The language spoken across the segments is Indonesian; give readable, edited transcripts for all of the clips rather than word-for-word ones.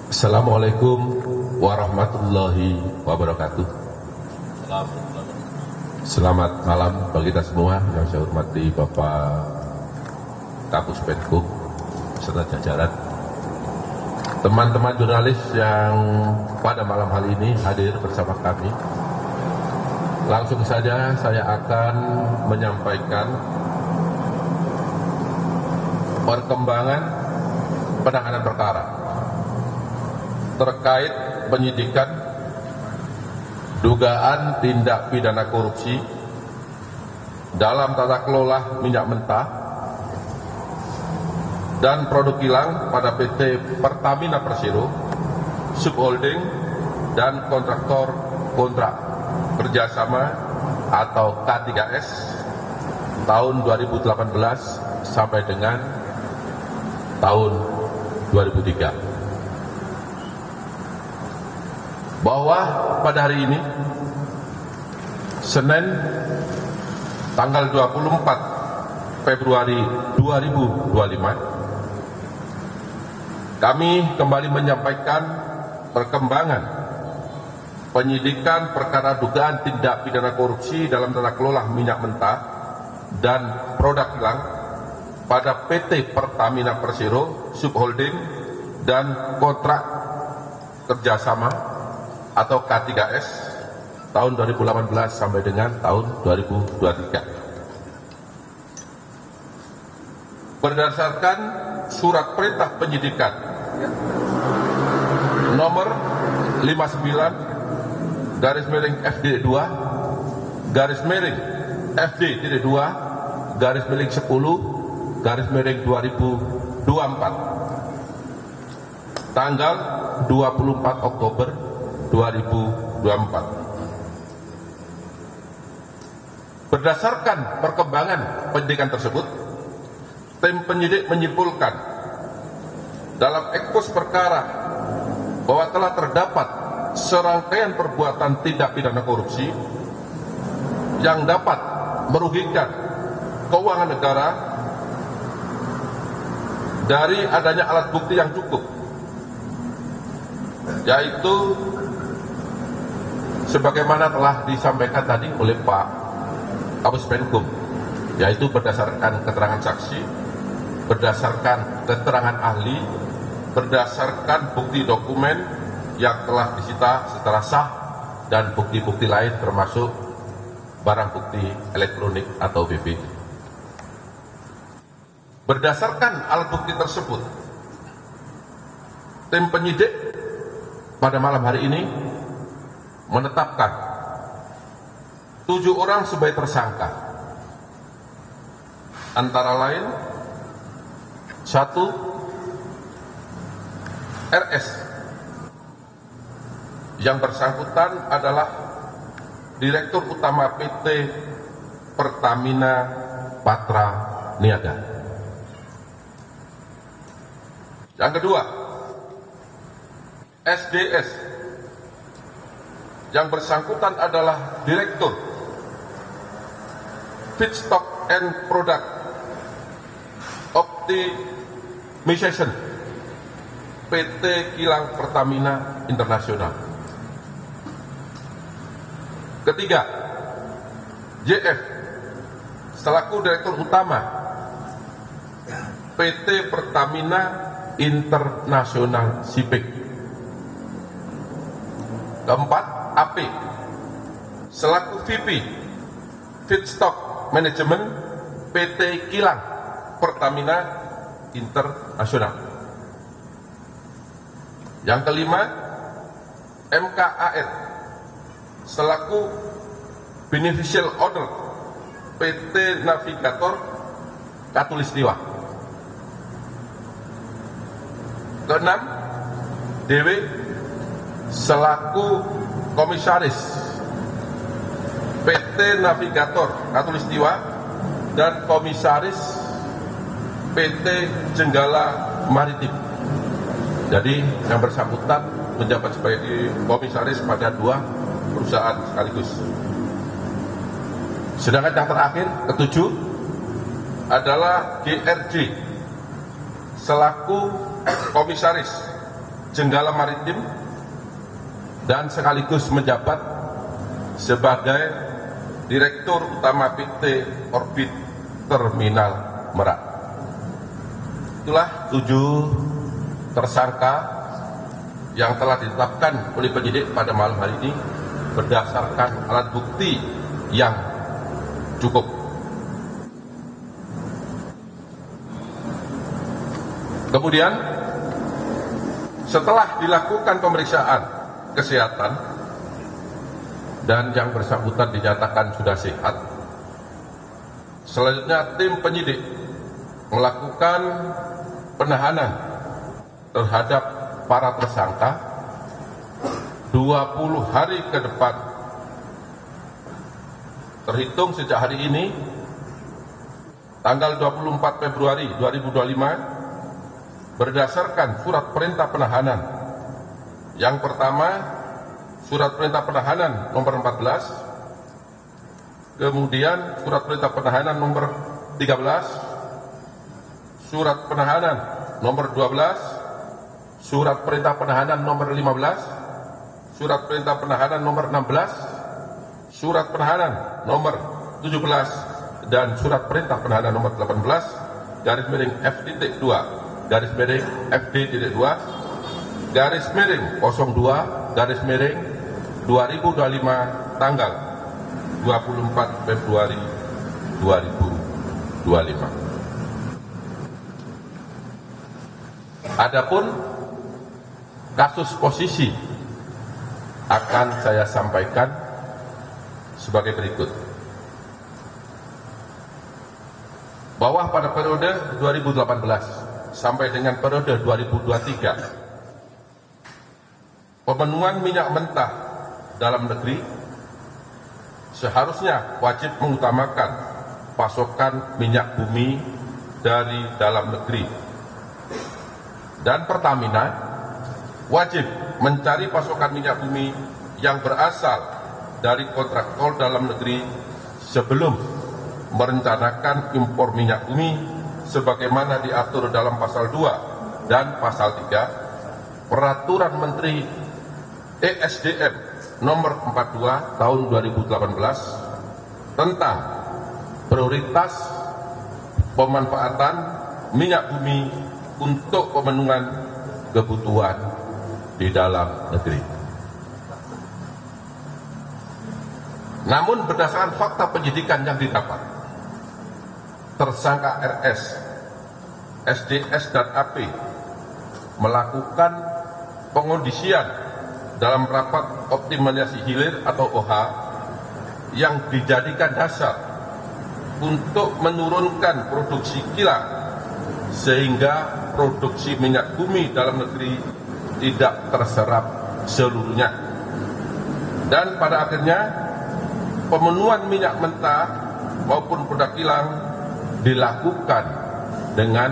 Assalamualaikum warahmatullahi wabarakatuh. Selamat malam bagi kita semua yang saya hormati Bapak Kapus Penkum serta jajaran, teman-teman jurnalis yang pada malam hari ini hadir bersama kami. Langsung saja saya akan menyampaikan perkembangan penanganan perkara terkait penyidikan dugaan tindak pidana korupsi dalam tata kelola minyak mentah dan produk kilang pada PT Pertamina Persero Subholding dan kontraktor kontrak kerjasama atau K3S tahun 2018 sampai dengan tahun 2003. Bahwa pada hari ini, Senin tanggal 24 Februari 2025, kami kembali menyampaikan perkembangan penyidikan perkara dugaan tindak pidana korupsi dalam tata kelola minyak mentah dan produk kilang pada PT Pertamina Persero Subholding dan kontrak kerjasama atau K3S tahun 2018 sampai dengan tahun 2023. Berdasarkan surat perintah penyidikan nomor 59 garis miring FD2 garis miring FD-2 garis miring 10 garis miring 2024 tanggal 24 Oktober 2024. Berdasarkan perkembangan penyidikan tersebut, tim penyidik menyimpulkan dalam ekspos perkara bahwa telah terdapat serangkaian perbuatan tindak pidana korupsi yang dapat merugikan keuangan negara dari adanya alat bukti yang cukup, yaitu sebagaimana telah disampaikan tadi oleh Pak Kapus Penkum, yaitu berdasarkan keterangan saksi, berdasarkan keterangan ahli, berdasarkan bukti dokumen yang telah disita secara sah, dan bukti-bukti lain termasuk barang bukti elektronik atau BB. Berdasarkan alat bukti tersebut, tim penyidik pada malam hari ini menetapkan 7 orang sebagai tersangka, antara lain 1. RS, yang bersangkutan adalah Direktur Utama PT Pertamina Patra Niaga. Yang kedua, SDS, yang bersangkutan adalah Direktur Feedstock and Product Optimization PT Kilang Pertamina Internasional. Ketiga, JF, selaku Direktur Utama PT Pertamina Internasional Shipping. Keempat, AP, selaku VP Feedstock Management PT Kilang Pertamina Internasional. Yang kelima, MKAR, selaku Beneficial Owner PT Navigator Katulistiwa. Keenam, DW, selaku Komisaris PT Navigator Katulistiwa dan Komisaris PT Jenggala Maritim. Jadi yang bersangkutan menjabat sebagai komisaris pada 2 perusahaan sekaligus. Sedangkan yang terakhir, ketujuh, adalah GRJ selaku komisaris Jenggala Maritim dan sekaligus menjabat sebagai Direktur Utama PT Orbit Terminal Merak. Itulah 7 tersangka yang telah ditetapkan oleh penyidik pada malam hari ini berdasarkan alat bukti yang cukup. Kemudian setelah dilakukan pemeriksaan kesehatan dan yang bersangkutan dinyatakan sudah sehat, selanjutnya tim penyidik melakukan penahanan terhadap para tersangka 20 hari ke depan terhitung sejak hari ini tanggal 24 Februari 2025 berdasarkan surat perintah penahanan. Yang pertama, surat perintah penahanan nomor 14, kemudian surat perintah penahanan nomor 13, surat penahanan nomor 12, surat perintah penahanan nomor 15, surat perintah penahanan nomor 16, surat penahanan nomor 17, dan surat perintah penahanan nomor 18 garis miring F.2 garis miring FD.2 garis miring 02 garis miring 2025 tanggal 24 Februari 2025. Adapun kasus posisi akan saya sampaikan sebagai berikut. Bahwa pada periode 2018 sampai dengan periode 2023, pemenuhan minyak mentah dalam negeri seharusnya wajib mengutamakan pasokan minyak bumi dari dalam negeri. Dan Pertamina wajib mencari pasokan minyak bumi yang berasal dari kontraktor dalam negeri sebelum merencanakan impor minyak bumi sebagaimana diatur dalam pasal 2 dan pasal 3 Peraturan Menteri ESDM nomor 42 tahun 2018 tentang prioritas pemanfaatan minyak bumi untuk pemenuhan kebutuhan di dalam negeri. Namun berdasarkan fakta penyidikan yang didapat, tersangka RS, SDS dan AP melakukan pengondisian dalam rapat optimalisasi hilir atau OH yang dijadikan dasar untuk menurunkan produksi kilang sehingga produksi minyak bumi dalam negeri tidak terserap seluruhnya. Dan pada akhirnya pemenuhan minyak mentah maupun produk kilang dilakukan dengan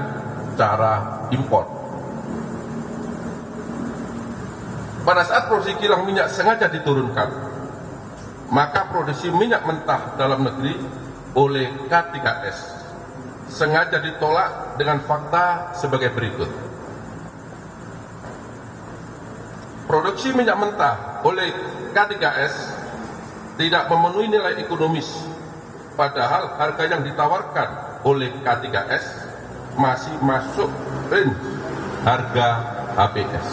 cara impor. Pada saat produksi kilang minyak sengaja diturunkan, maka produksi minyak mentah dalam negeri oleh K3S sengaja ditolak dengan fakta sebagai berikut. Produksi minyak mentah oleh K3S tidak memenuhi nilai ekonomis, padahal harga yang ditawarkan oleh K3S masih masuk range harga HPS.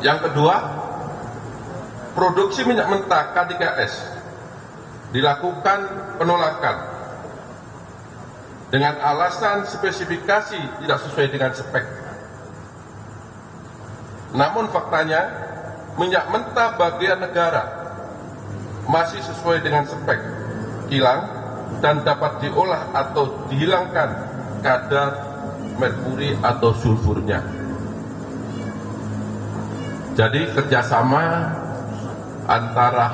Yang kedua, produksi minyak mentah K3S dilakukan penolakan dengan alasan spesifikasi tidak sesuai dengan spek. Namun faktanya minyak mentah bagian negara masih sesuai dengan spek kilang dan dapat diolah atau dihilangkan kadar merkuri atau sulfurnya. Jadi kerjasama antara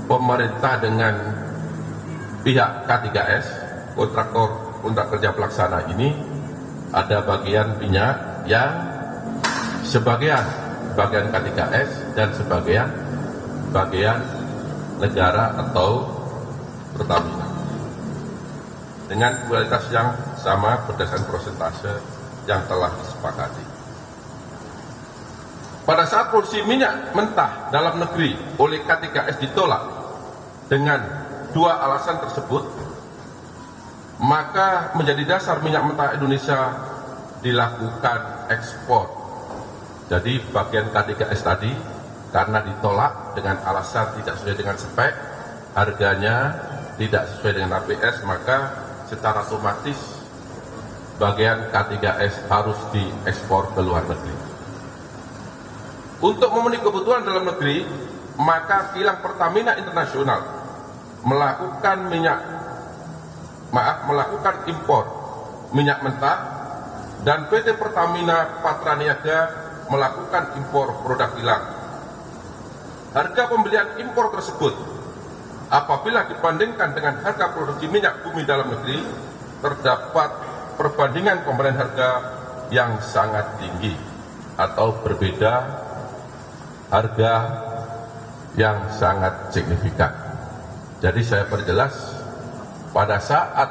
pemerintah dengan pihak K3S, kontrak kerja pelaksana ini, ada bagian minyak yang sebagian K3S dan bagian negara atau Pertamina dengan kualitas yang sama berdasarkan persentase yang telah disepakati. pada saat produksi minyak mentah dalam negeri oleh K3S ditolak dengan dua alasan tersebut, maka menjadi dasar minyak mentah Indonesia dilakukan ekspor. Jadi bagian K3S tadi karena ditolak dengan alasan tidak sesuai dengan spek, harganya tidak sesuai dengan APS, maka secara otomatis bagian K3S harus diekspor ke luar negeri. Untuk memenuhi kebutuhan dalam negeri, maka kilang Pertamina Internasional melakukan impor minyak mentah dan PT Pertamina Patraniaga melakukan impor produk kilang. Harga pembelian impor tersebut apabila dibandingkan dengan harga produksi minyak bumi dalam negeri, terdapat perbandingan komponen harga yang sangat tinggi atau berbeda harga yang sangat signifikan. Jadi saya perjelas, pada saat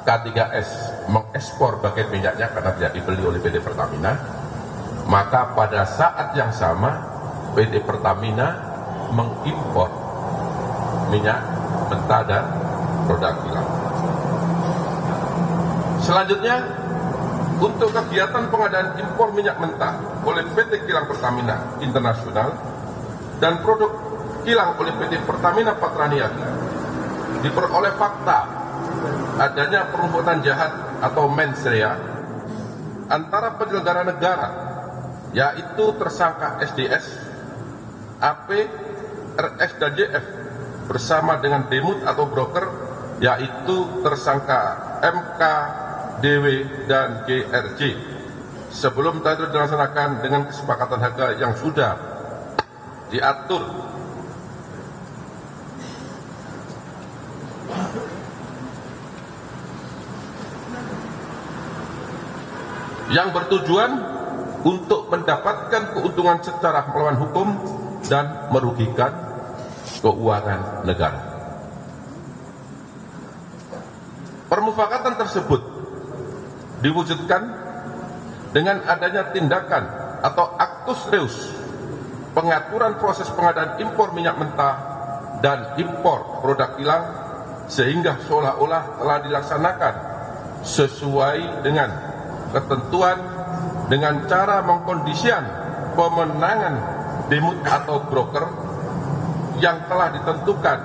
K3S mengekspor bagian minyaknya karena tidak dibeli oleh PT Pertamina, maka pada saat yang sama PT Pertamina mengimpor minyak mentah dan produk kilang. Selanjutnya, untuk kegiatan pengadaan impor minyak mentah oleh PT Kilang Pertamina Internasional dan produk kilang oleh PT Pertamina Patraniaga, diperoleh fakta adanya perbuatan jahat atau mens rea antara penyelenggara negara, yaitu tersangka SDS, AP, RS, dan JF bersama dengan demut atau broker, yaitu tersangka MK, DW, dan GRJ, sebelum tender dilaksanakan dengan kesepakatan harga yang sudah diatur. Yang bertujuan untuk mendapatkan keuntungan secara melawan hukum dan merugikan keuangan negara. Permufakatan tersebut diwujudkan dengan adanya tindakan atau aktus reus pengaturan proses pengadaan impor minyak mentah dan impor produk kilang, sehingga seolah-olah telah dilaksanakan sesuai dengan ketentuan dengan cara mengkondisikan pemenangan demut atau broker yang telah ditentukan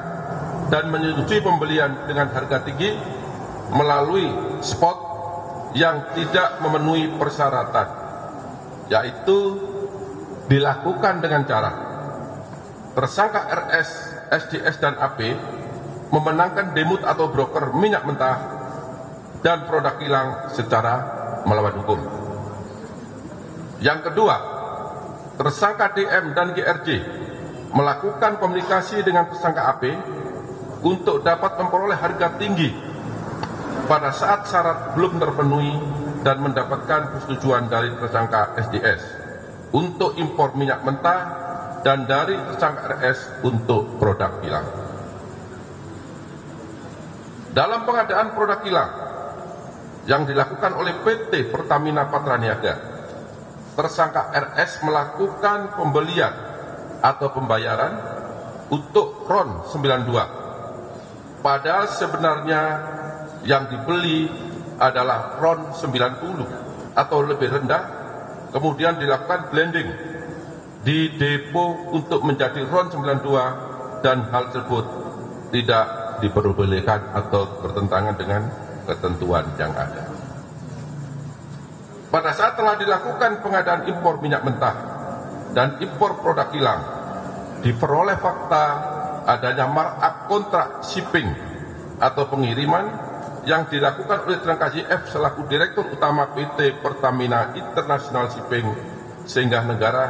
dan menyetujui pembelian dengan harga tinggi melalui spot yang tidak memenuhi persyaratan, yaitu dilakukan dengan cara tersangka RS, SDS, dan AP memenangkan demut atau broker minyak mentah dan produk kilang secara melawan hukum. Yang kedua, tersangka DM dan GRJ melakukan komunikasi dengan tersangka AP untuk dapat memperoleh harga tinggi pada saat syarat belum terpenuhi dan mendapatkan persetujuan dari tersangka SDS untuk impor minyak mentah dan dari tersangka RS untuk produk kilang. Dalam pengadaan produk kilang yang dilakukan oleh PT Pertamina Patraniaga, tersangka RS melakukan pembelian atau pembayaran untuk RON 92, padahal sebenarnya yang dibeli adalah RON 90 atau lebih rendah, kemudian dilakukan blending di depo untuk menjadi RON 92, dan hal tersebut tidak diperbolehkan atau bertentangan dengan ketentuan yang ada. Pada saat telah dilakukan pengadaan impor minyak mentah dan impor produk kilang, diperoleh fakta adanya markup kontrak shipping atau pengiriman yang dilakukan oleh tersangka JF selaku Direktur Utama PT Pertamina International Shipping, sehingga negara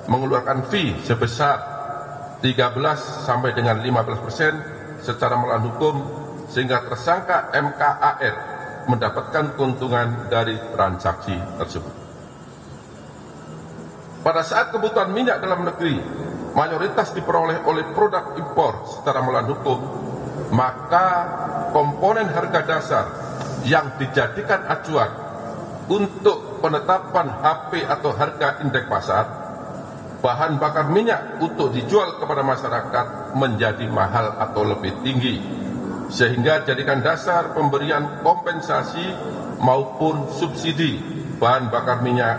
mengeluarkan fee sebesar 13 sampai dengan 15% secara melawan hukum, sehingga tersangka MKAR mendapatkan keuntungan dari transaksi tersebut. Pada saat kebutuhan minyak dalam negeri mayoritas diperoleh oleh produk impor secara melawan hukum, maka komponen harga dasar yang dijadikan acuan untuk penetapan HP atau harga indeks pasar bahan bakar minyak untuk dijual kepada masyarakat menjadi mahal atau lebih tinggi, sehingga jadikan dasar pemberian kompensasi maupun subsidi bahan bakar minyak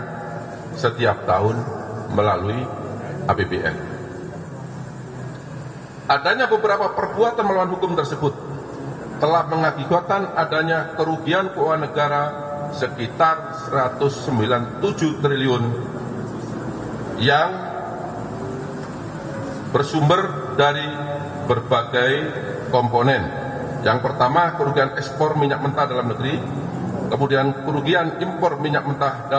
setiap tahun melalui APBN. Adanya beberapa perbuatan melawan hukum tersebut telah mengakibatkan adanya kerugian keuangan negara sekitar 197 triliun yang bersumber dari berbagai komponen. Yang pertama, kerugian ekspor minyak mentah dalam negeri, kemudian kerugian impor minyak mentah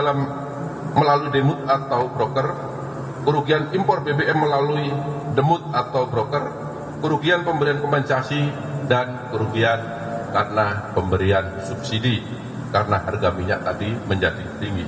melalui demut atau broker, kerugian impor BBM melalui demut atau broker, kerugian pemberian kompensasi, dan kerugian karena pemberian subsidi karena harga minyak tadi menjadi tinggi.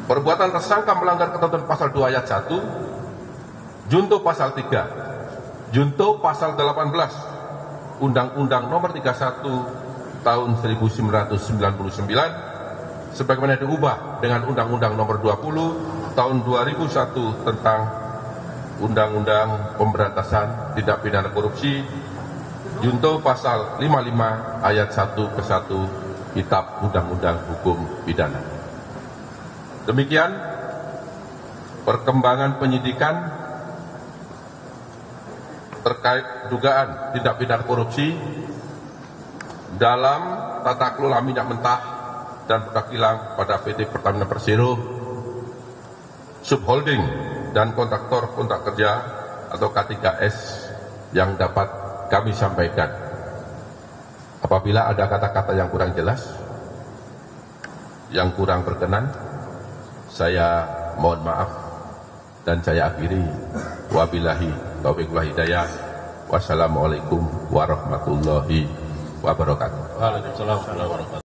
Perbuatan tersangka melanggar ketentuan pasal 2 ayat 1, junto pasal 3, junto pasal 18 Undang-Undang Nomor 31 Tahun 1999 sebagaimana diubah dengan Undang-Undang Nomor 20 Tahun 2001 tentang Undang-Undang Pemberantasan Tindak Pidana Korupsi, junto pasal 55 ayat 1 ke 1 Kitab Undang-Undang Hukum Pidana. Demikian perkembangan penyidikan terkait dugaan tindak pidana korupsi dalam tata kelola minyak mentah dan produk kilang pada PT Pertamina Persero, subholding dan kontraktor kontrak kerja atau K3S yang dapat kami sampaikan. Apabila ada kata-kata yang kurang jelas, yang kurang berkenan, saya mohon maaf dan saya akhiri. Wabillahi taufiq wal hidayah. Wassalamualaikum warahmatullahi wabarakatuh. Waalaikumsalam warahmatullahi wabarakatuh.